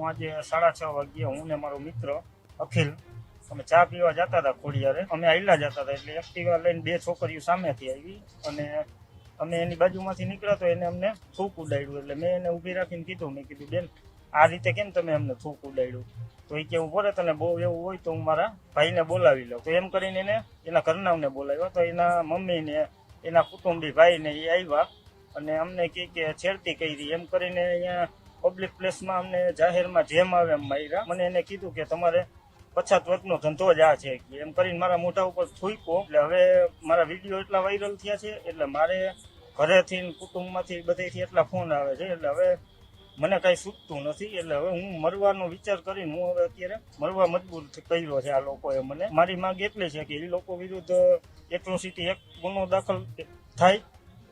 હું આજે 6:30 વાગ્યે હું ને મારો મિત્ર અખિલ અમે ચા પીવા જતા હતા ખોડિયારે. અમે આયલા જતા હતા એટલે એક્ટિવા લઈને બે છોકરીઓ સામેથી આવી અને અમે એની બાજુમાંથી નીકળ્યા તો એને અમને થૂક ઉડાડ્યું. એટલે મેં એને ઊભી રાખીને કીધું, મેં કીધું બેન આ રીતે કેમ તમે અમને થૂક ઉડાડ્યું? તો એ કે ઉભો રહે, તને બહુ એવું હોય તો હું મારા ભાઈને બોલાવી લઉં. તો એમ કરીને એને એના ઘરનાવને બોલાવ્યા. તો એના મમ્મીને એના કુટુંબી ભાઈને એ આવ્યા અને અમને કે છેડતી કરી એમ કરીને અહીંયા પબ્લિક પ્લેસમાં અમને જાહેરમાં જેમ આવે એમ માર્યા. મને એને કીધું કે તમારે 50 વર્ષનો ધંધો જ આ છે એમ કરીને મારા મોઢા ઉપર થૂક્યો. એટલે હવે મારા વિડીયો એટલા વાયરલ થયા છે એટલે મારે ઘરેથી કુટુંબમાંથી બધેથી એટલા ફોન આવે છે એટલે હવે મને કાંઈ છૂટતું નથી. એટલે હવે હું મરવાનો વિચાર કરીને હું હવે અત્યારે મરવા મજબૂર કર્યો છે આ લોકોએ મને. મારી માંગ એટલી છે કે એ લોકો વિરુદ્ધ એટ્રોસિટી એક ગુનો દાખલ થાય,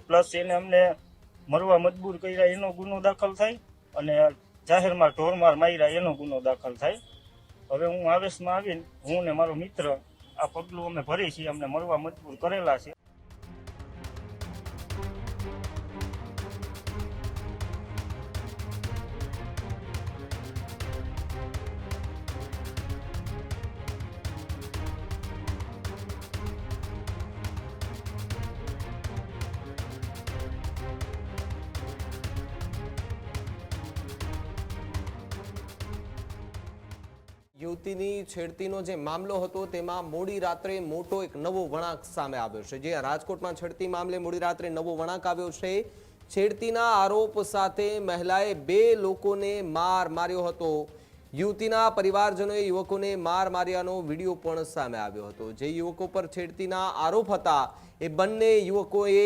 પ્લસ એને અમને મરવા મજબૂર કર્યા એનો ગુનો દાખલ થાય અને જાહેરમાં ઢોરમાર માર્યા એનો ગુનો દાખલ થાય. હવે હું આવેશમાં આવીને હું ને મારો મિત્ર આ પગલું અમે ભરી છીએ, અમને મરવા મજબૂર કરેલા છે. યુવતીની છેડતીનો જે મામલો હતો તેમાં મોડી રાત્રે મોટો એક નવો વળાંક સામે આવ્યો છે. જે રાજકોટમાં છેડતી મામલે મોડી રાત્રે નવો વળાંક આવ્યો છે. છેડતીના આરોપ સાથે મહિલાએ 2 લોકોને માર્યો હતો. યુવતીના પરિવારજનોએ યુવકોને માર્યાનો વિડીયો પણ સામે આવ્યો હતો. જે યુવકો પર છેડતીના આરોપ હતા એ બંને યુવકોએ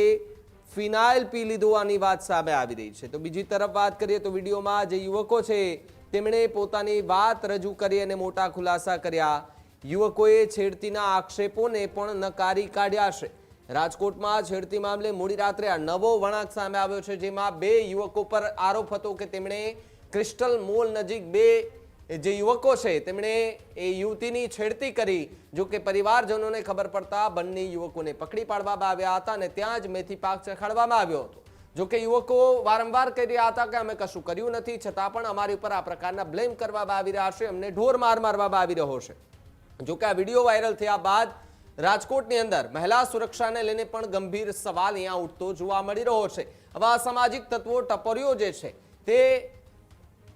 ફિનાઇલ પી લીધોની વાત સામે આવી રહી છે. તો બીજી તરફ વાત કરીએ તો વિડીયોમાં જે યુવકો છે તેમણે પોતાની વાત રજૂ કરી અને મોટા ખુલાસા કર્યા. યુવકોએ છેડતીના આક્ષેપોને પણ નકારી કાઢ્યા છે. રાજકોટમાં છેડતી મામલે મોડી રાત્રે આ નવો વળાંક સામે આવ્યો છે, જેમાં 2 યુવકો પર આરોપ હતો કે તેમણે ક્રિસ્ટલ મોલ નજીક 2 જે યુવકો છે તેમણે એ યુવતીની છેડતી કરી. જો કે પરિવારજનોને ખબર પડતા બંને યુવકોને પકડી પાડવામાં આવ્યા હતા અને ત્યાં જ મેથી પાક ચખાડવામાં આવ્યો હતો. જો કે યુવકો વારંવાર કહી રહ્યા હતા કે અમે કશું કર્યું નથી, છતાં પણ અમારી ઉપર આ પ્રકારના બ્લેમ કરવામાં આવી રહ્યા છે, અમને ઢોર મારવામાં આવી રહ્યો છે. જો કે આ વિડીયો વાયરલ થયા બાદ રાજકોટની અંદર મહિલા સુરક્ષાને લઈને પણ ગંભીર સવાલ અહીંયા ઉઠતો જોવા મળી રહ્યો છે. આવા અસામાજિક તત્વો ટપોરીઓ જે છે તે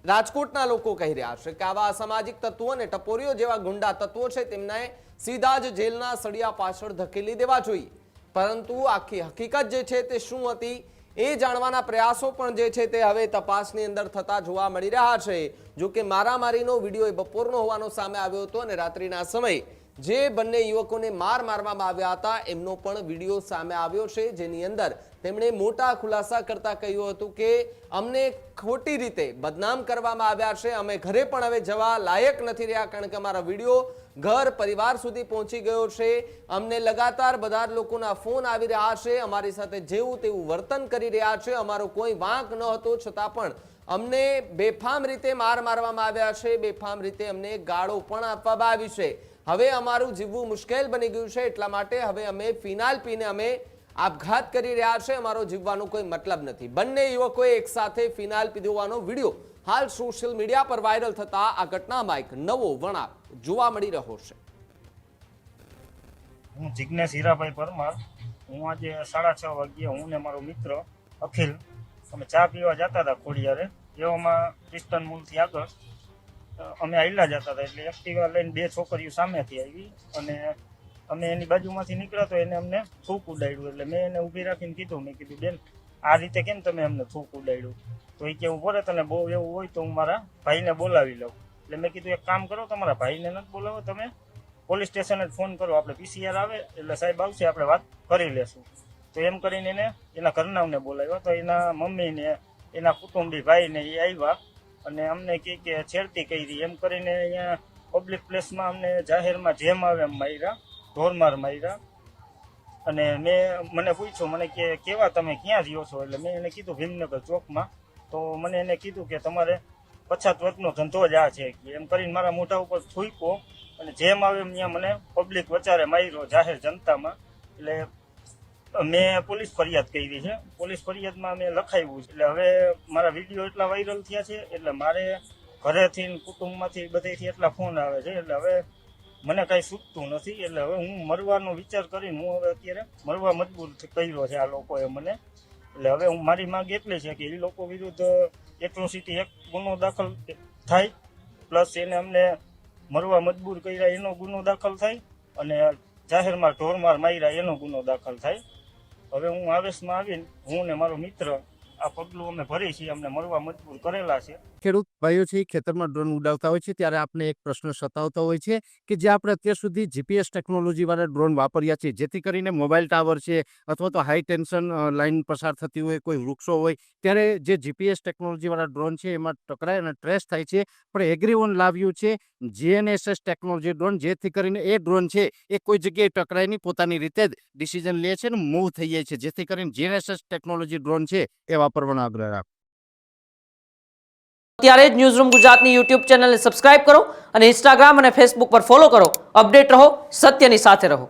રાજકોટના લોકો કહી રહ્યા છે કે આવા અસામાજિક તત્વો અને ટપોરીઓ જેવા ગુંડા તત્વો છે તેમને સીધા જ જેલના સળિયા પાછળ ધકેલી દેવા જોઈએ. પરંતુ આખી હકીકત જે છે તે શું હતી એ જાણવાના પ્રયાસો પણ જે છે તે હવે તપાસની અંદર થતા જોવા મળી રહ્યા છે. જો કે મારામારીનો વિડીયો એ બપોરનો હોવાનો સામે આવ્યો હતો અને રાત્રિના સમયે જે બંને યુવકોને મારવામાં આવ્યા હતા એમનો પણ વિડીયો સામે આવ્યો છે, જેની અંદર તેમણે મોટા ખુલાસા કરતા કહ્યું હતું કે અમને ખોટી રીતે બદનામ કરવામાં આવ્યા છે, અમે ઘરે પણ હવે જવા લાયક નથી રહ્યા કારણ કે અમારા વિડીયો ઘર પરિવાર સુધી પહોંચી ગયો છે. અમને લગાતાર બધા લોકોના ફોન આવી રહ્યા છે, અમારી સાથે જેવું તેવું વર્તન કરી રહ્યા છે, અમારો કોઈ વાંક ન હતો છતાં પણ અમને બેફામ રીતે મારવામાં આવ્યા છે, બેફામ રીતે અમને ગાળો પણ આપવામાં આવી છે. હવે અમારું જીવવું મુશ્કેલ બની ગયું છે, એટલા માટે હવે અમે ફિનાઇલ પીને અમે આપઘાત કરી રહ્યા છે, અમારો જીવવાનો કોઈ મતલબ નથી. બંને યુવકોએ એક સાથે ફિનાઇલ પીધો હોવાનો વિડીયો હાલ સોશિયલ મીડિયા પર વાયરલ થતા આ ઘટનામાં એક નવો વળાંક જોવા મળી રહ્યો છે. હું જિગ્નેશ હીરાભાઈ પરમાર. હું આજે 6:30 વાગ્યે હું ને મારો મિત્ર અખિલ અમે ચા પીવા જતા હતા ખોડિયારે. એવામાં ક્રિસ્ટન મોલથી આગળ અમે આયલા જતા હતા એટલે એક્ટિવા લઈને 2 છોકરીઓ સામેથી આવી અને અમે એની બાજુમાંથી નીકળ્યા તો એને અમને થૂક ઉડાડ્યું. એટલે મેં એને ઊભી રાખીને કીધું, મેં કીધું બેન આ રીતે કેમ તમે અમને થૂક ઉડાડ્યું? તો એ કે ઉભો રહે, તને બહુ એવું હોય તો હું મારા ભાઈને બોલાવી લઉં. એટલે મેં કીધું એક કામ કરો, તમારા ભાઈને નથી બોલાવો, તમે પોલીસ સ્ટેશને જ ફોન કરો, આપણે PCR આવે એટલે સાહેબ આવશે, આપણે વાત કરી લેશું. તો એમ કરીને એને એના ઘરનાવને બોલાવ્યા. તો એના મમ્મીને એના કુટુંબી ભાઈને એ આવ્યા અને અમને કે છેડતી કરી એમ કરીને અહીંયા પબ્લિક પ્લેસમાં અમને જાહેરમાં જેમ આવે એમ માર્યા, ઢોરમાર માર્યા. અને મને પૂછ્યું, મને કે કેવા તમે ક્યાં રહ્યો છો? એટલે મેં એને કીધું ભીમનગર ચોકમાં. તો મને એને કીધું કે તમારે 50 વર્ષનો ધંધો જ આ છે એમ કરીને મારા મોઢા ઉપર થૂક્યો અને જેમ આવે એમ ત્યાં મને પબ્લિક વચારે માર્યો જાહેર જનતામાં. એટલે મેં પોલીસ ફરિયાદ કરી છે. પોલીસ ફરિયાદમાં મેં લખાવ્યું છે. એટલે હવે મારા વિડીયો એટલા વાયરલ થયા છે એટલે મારે ઘરેથી ને કુટુંબમાંથી બધેથી એટલા ફોન આવે છે એટલે હવે મને કાંઈ છૂટતું નથી. એટલે હવે હું મરવાનો વિચાર કરીને હું હવે અત્યારે મરવા મજબૂર કર્યો છે આ લોકોએ મને. એટલે હવે હું મારી માંગ એટલી છે કે એ લોકો વિરુદ્ધ એટ્રોસિટી એક ગુનો દાખલ થાય, પ્લસ એને અમને મરવા મજબૂર કર્યા એનો ગુનો દાખલ થાય, અને જાહેરમાં ઢોરમાર માર્યા એનો ગુનો દાખલ થાય. હવે હું આવેશમાં આવીને હું ને મારો મિત્ર આ પગલું અમે ભરી છીએ, અમને મરવા મજબૂર કરેલા છે. ખેડૂત ભાઈઓ છે ખેતરમાં ડ્રોન ઉડાવતા હોય છે ત્યારે આપણે એક પ્રશ્ન સતાવતો હોય છે કે જે આપણે અત્યાર સુધી જીપીએસ ટેકનોલોજી વાળા ડ્રોન વાપર્યા છે, જેથી કરીને મોબાઈલ ટાવર છે અથવા તો હાઈ ટેન્શન લાઈન પસાર થતી હોય, કોઈ વૃક્ષો હોય, ત્યારે જે જીપીએસ ટેકનોલોજી વાળા ડ્રોન છે એમાં ટકરાય અને ટ્રેસ થાય છે. પણ એગ્રીવન લાવ્યું છે જીએનએસએસ ટેકનોલોજી ડ્રોન, જેથી કરીને એ ડ્રોન છે એ કોઈ જગ્યાએ ટકરાય નહીં, પોતાની રીતે જ ડિસિઝન લે છે ને મૂવ થઈ જાય છે, જેથી કરીને જીએનએસએસ ટેકનોલોજી ડ્રોન છે એ વાપરવાનો આગ્રહ રાખો. અત્યારે જ ન્યૂઝરૂમ ગુજરાતની યુટ્યુબ ચેનલને સબસ્ક્રાઇબ કરો અને ઇન્સ્ટાગ્રામ અને ફેસબુક પર ફોલો કરો. અપડેટ રહો, સત્યની સાથે રહો.